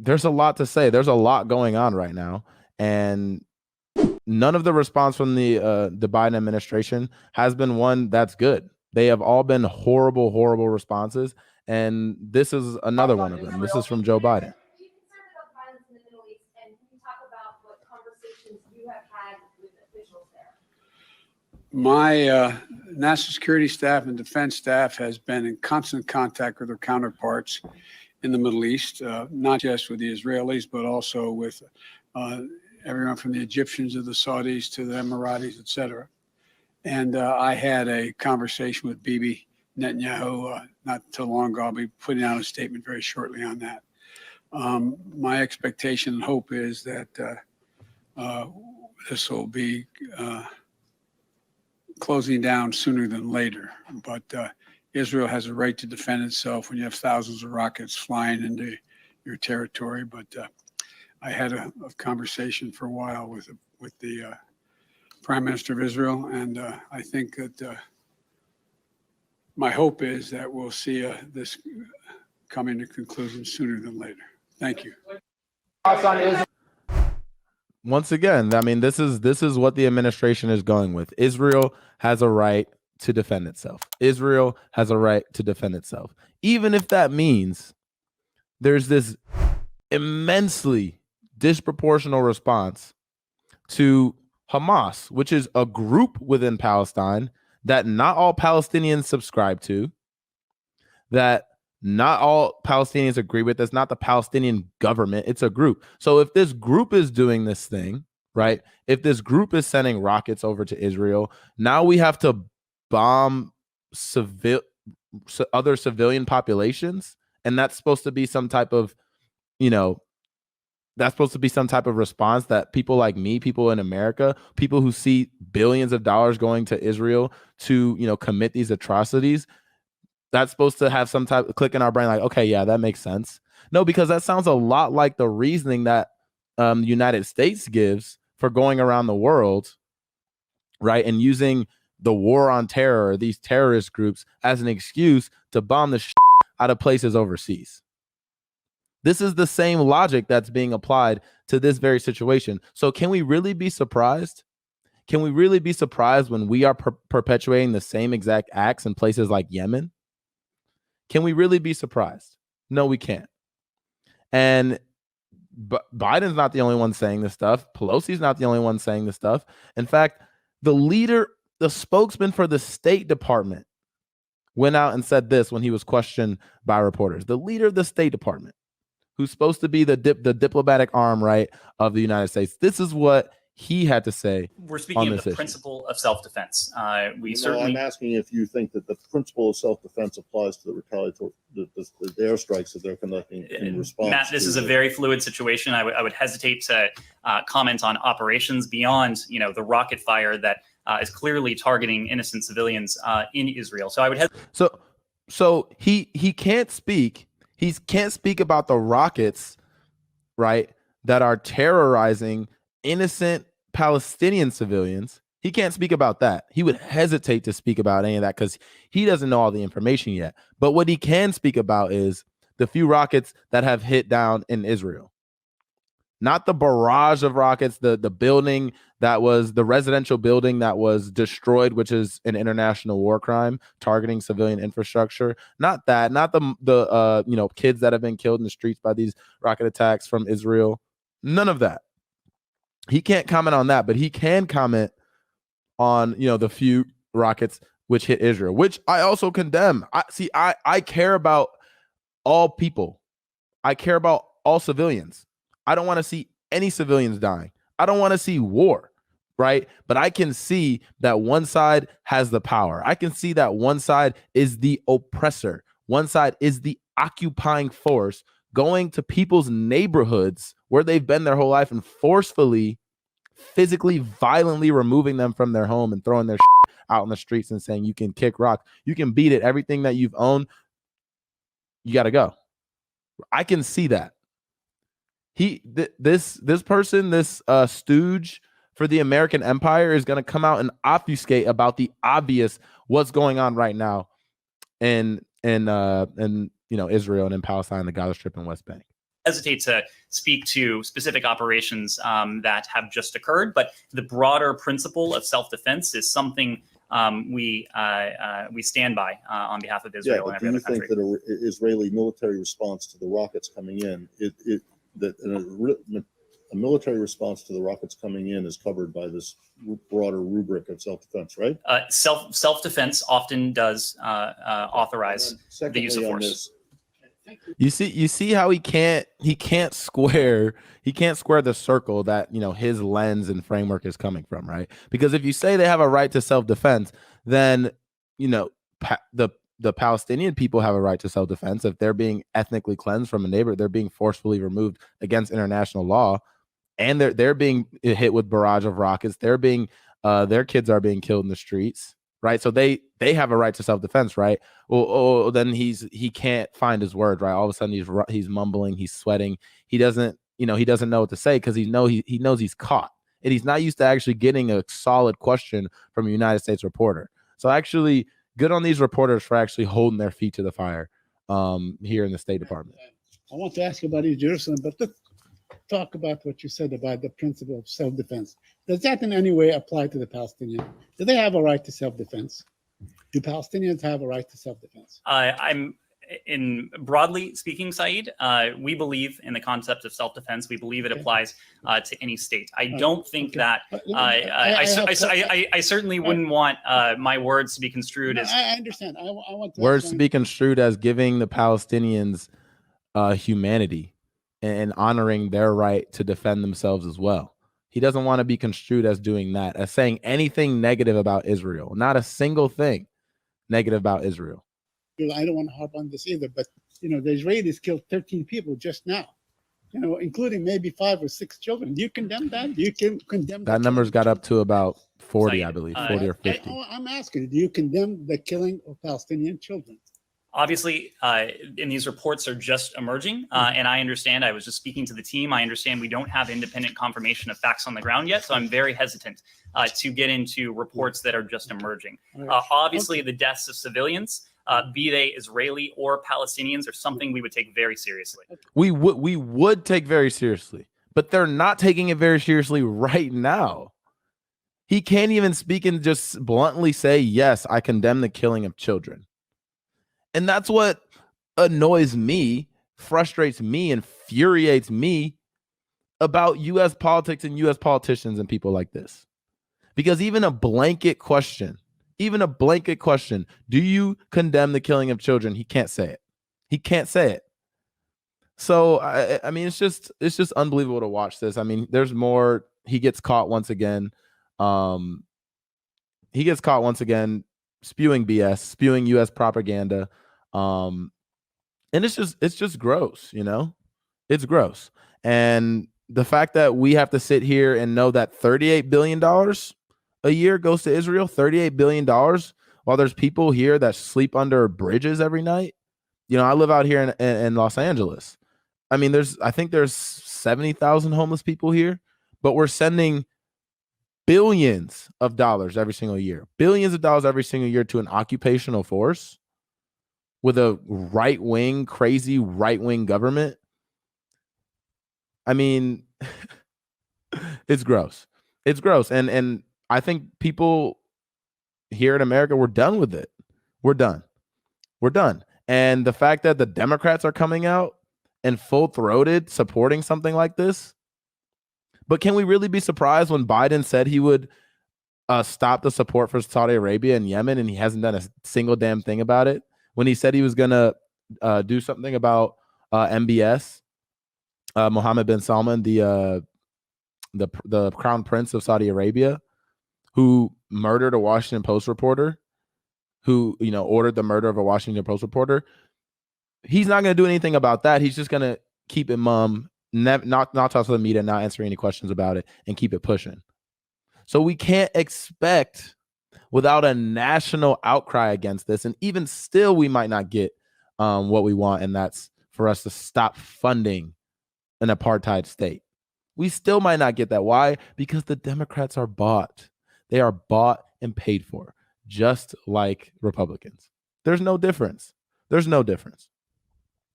there's a lot to say. There's a lot going on right now, and none of the response from the Biden administration has been one that's good. They have all been horrible, horrible responses, and this is another one of them. This is from Joe Biden. My national security staff and defense staff has been in constant contact with their counterparts in the Middle East, not just with the Israelis, but also with everyone from the Egyptians to the Saudis to the Emiratis, et cetera. And I had a conversation with Bibi Netanyahu not too long ago. I'll be putting out a statement very shortly on that. My expectation and hope is that this will be closing down sooner than later. But Israel has a right to defend itself when you have thousands of rockets flying into your territory. But I had a conversation for a while with the Prime Minister of Israel, and I think that my hope is that we'll see this coming to conclusion sooner than later. Thank you. Once again, I mean, this is what the administration is going with. Israel has a right to defend itself. Israel has a right to defend itself, even if that means there's this immensely disproportional response to Hamas, which is a group within Palestine that not all Palestinians subscribe to, that not all Palestinians agree with. That's not the Palestinian government. It's a group. So if this group is doing this thing, right? If this group is sending rockets over to Israel, now we have to bomb other civilian populations. And that's supposed to be some type of, that's supposed to be some type of response that people like me, people in America, people who see billions of dollars going to Israel to, commit these atrocities, that's supposed to have some type of click in our brain like, okay, yeah, that makes sense. No, because that sounds a lot like the reasoning that the United States gives for going around the world, right, and using the war on terror, these terrorist groups, as an excuse to bomb the shit out of places overseas. This is the same logic that's being applied to this very situation. So can we really be surprised? Can we really be surprised when we are perpetuating the same exact acts in places like Yemen? Can we really be surprised? No, we can't. And Biden's not the only one saying this stuff. Pelosi's not the only one saying this stuff. In fact, the spokesman for the State Department went out and said this when he was questioned by reporters. The leader of the State Department, who's supposed to be the diplomatic arm, right, of the United States. This is what he had to say. We're speaking of the principle of self-defense. I'm asking if you think that the principle of self-defense applies to the retaliatory, the airstrikes that they're conducting in response. Matt, this is a very fluid situation. I would hesitate to comment on operations beyond, the rocket fire that is clearly targeting innocent civilians in Israel. So I would So he can't speak. He can't speak about the rockets, right, that are terrorizing innocent Palestinian civilians. He can't speak about that. He would hesitate to speak about any of that because he doesn't know all the information yet. But what he can speak about is the few rockets that have hit down in Israel. Not the barrage of rockets, the building that was the residential building that was destroyed, which is an international war crime targeting civilian infrastructure. Not that, not the kids that have been killed in the streets by these rocket attacks from Israel. None of that. He can't comment on that, but he can comment on, the few rockets which hit Israel, which I also condemn. I care about all people. I care about all civilians. I don't want to see any civilians dying. I don't want to see war, right? But I can see that one side has the power. I can see that one side is the oppressor. One side is the occupying force going to people's neighborhoods where they've been their whole life and forcefully, physically, violently removing them from their home and throwing their shit out in the streets and saying, you can kick rock, you can beat it, everything that you've owned, you got to go. I can see that. This person, this stooge for the American empire is going to come out and obfuscate about the obvious what's going on right now in Israel and in Palestine, the Gaza Strip and West Bank. hesitate to speak to specific operations that have just occurred, but the broader principle of self-defense is something we stand by on behalf of Israel and every other country. Do you think that an Israeli military response to the rockets coming in, a military response to the rockets coming in is covered by this broader rubric of self-defense, right? Self-defense often does authorize the use of force. You see how he can't square the circle that, you know, his lens and framework is coming from, right? Because if you say they have a right to self-defense, then, you know, the Palestinian people have a right to self-defense. If they're being ethnically cleansed from a neighbor, they're being forcefully removed against international law, and they're being hit with barrage of rockets. They're being their kids are being killed in the streets, right? So they have a right to self-defense, right? Well, then he can't find his words, right? All of a sudden he's mumbling, he's sweating. He doesn't know what to say because he knows he's caught, and he's not used to actually getting a solid question from a United States reporter. So actually, good on these reporters for actually holding their feet to the fire here in the State Department. I want to ask you about East Jerusalem, but let's talk about what you said about the principle of self-defense. Does that in any way apply to the Palestinians? Do they have a right to self-defense? Do Palestinians have a right to self-defense? In broadly speaking, Saeed, we believe in the concept of self-defense. We believe it applies to any state. I don't think that I certainly wouldn't want my words to be construed as. I understand. I want words to be construed as giving the Palestinians humanity and honoring their right to defend themselves as well. He doesn't want to be construed as doing that, as saying anything negative about Israel. Not a single thing negative about Israel. I don't want to harp on this either, but you know, the Israelis killed 13 people just now, you know, including maybe 5 or 6 children. Do you condemn that? Do you condemn that? Number's got up to about 40, I believe, 40 or 50. I'm asking, do you condemn the killing of Palestinian children? Obviously, and these reports are just emerging, and I understand. I was just speaking to the team. I understand we don't have independent confirmation of facts on the ground yet, so I'm very hesitant to get into reports that are just emerging. Obviously, the deaths of civilians, be they Israeli or Palestinians, are something we would take very seriously. We would take very seriously, but they're not taking it very seriously right now. He can't even speak and just bluntly say, yes, I condemn the killing of children. And that's what annoys me, frustrates me, infuriates me about U.S. politics and U.S. politicians and people like this. Because even a blanket question, do you condemn the killing of children? He can't say it. He can't say it. So, I mean, it's just unbelievable to watch this. I mean, there's more. He gets caught once again. Spewing BS, spewing U.S. propaganda. And it's just gross, you know, it's gross. And the fact that we have to sit here and know that $38 billion a year goes to Israel, $38 billion, while there's people here that sleep under bridges every night. You know, I live out here in Los Angeles. I mean, I think there's 70,000 homeless people here, but we're sending billions of dollars every single year to an occupational force with a crazy right-wing government. I mean, it's gross. It's gross. And I think people here in America, we're done with it. We're done. And the fact that the Democrats are coming out and full-throated supporting something like this. But can we really be surprised when Biden said he would stop the support for Saudi Arabia and Yemen, and he hasn't done a single damn thing about it? When he said he was going to do something about MBS, Mohammed bin Salman, the crown prince of Saudi Arabia, who murdered a Washington Post reporter, who, you know, ordered the murder of a Washington Post reporter. He's not going to do anything about that. He's just going to keep it mum, not talk to the media, not answer any questions about it, and keep it pushing. So we can't expect, without a national outcry against this, and even still, we might not get what we want, and that's for us to stop funding an apartheid state. We still might not get that. Why? Because the Democrats are bought. They are bought and paid for, just like Republicans. There's no difference.